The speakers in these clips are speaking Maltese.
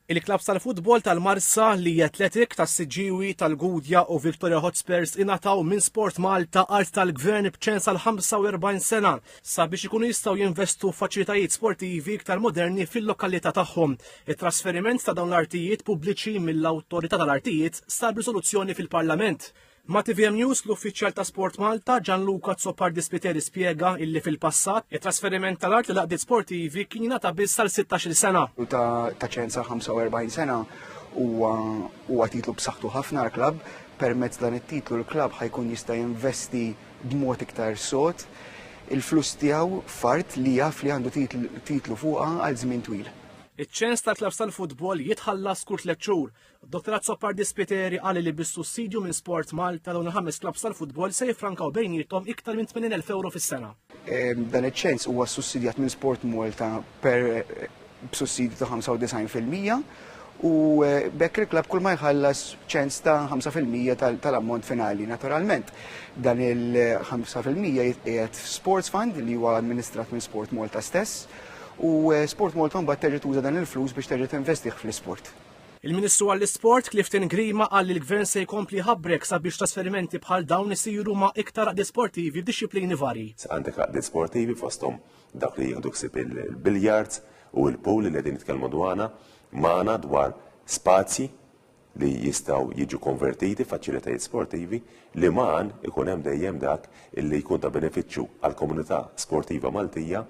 Il-klabs tal-futbol tal-Marsa li Athletic tas-Siġġiewi tal-Gudja u Victoria Hotspurs ingħataw minn Sport Malta art tal-Gvern b'ċens għal 45 sena sabiex ikunu jistgħu jinvestu f'faċilitajiet sportivi iktar moderni fil-lokalità tagħhom. It-trasferiment ta' dawn l-artijiet pubbliċi mill-Awtorità tal-Artijiet sar b'riżoluzzjoni fil-Parlament. Ma' TVM News l-uffiċjal ta' Sport Malta Gianluca Zoppardi Spiteri spjega illi fil-passat it-trasferiment tal-art l għaqdiet sportivi kien jingħata biss sal 16 sena. Ta' ċenza 45 sena huwa titlu b'saħħtu ħafna l-klabb. Permezz dan it-titlu l-klabb ħajkun jista' jinvesti b'mod iktar sod il-flus tiegħu fart li jaf li għandu titlu fuqha għal żmien twil. Iċ-ċens tal-klabs tal-futbol jitħallas kull 3 xhur. Dr. Zoppardi Spiteri qal li bis-sussidju minn Sport Malta dawn il-5 klabs tal-futbol se jiffrankaw bejniethom iktar minn 80,000 euro fis-sena. Dan iċ-ċens huwa sussidjat minn Sport Malta b'sussidju ta' 95% u bekk il-klabb kull ma jħallas ċens ta' 5% tal-ammont finali. Naturalment, dan il-5% qiegħed f'Sports Fund li huwa amministrat minn Sport Malta stess. U Sport Malta mbagħad terġa' tuża dan il-flus biex terġa' tinvestih fl-isport. Il-Ministru għall-Isport Clifton Grima qal li l-Gvern se jkompli ħabbrek sabiex trasferimenti bħal dawn isiru ma' iktar għaqdiet sportivi f'disciplini varji. Għandek għaqdiet sportivi fosthom dak li jieħdu ksib il-biljards u l-pool li qegħdin nitkellmu dwarna magħna dwar spazji li jistgħu jiġu konvertiti f'faċilitajiet sportivi li magħan ikun hemm dejjem dak illi jkun ta' benefiċċju għall-komunità sportiva Maltija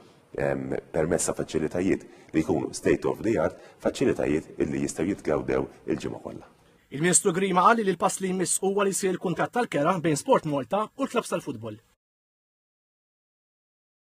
permessa faċilitajiet li jkunu state of the art, faċilitajiet illi jistgħu jitgawdew il-ġimgħa kollha. Il-Ministru Grima qal li l-pass li jmiss huwa li jsir il-kuntratt tal-kera bejn Sport Malta u l-klabs tal-futbol.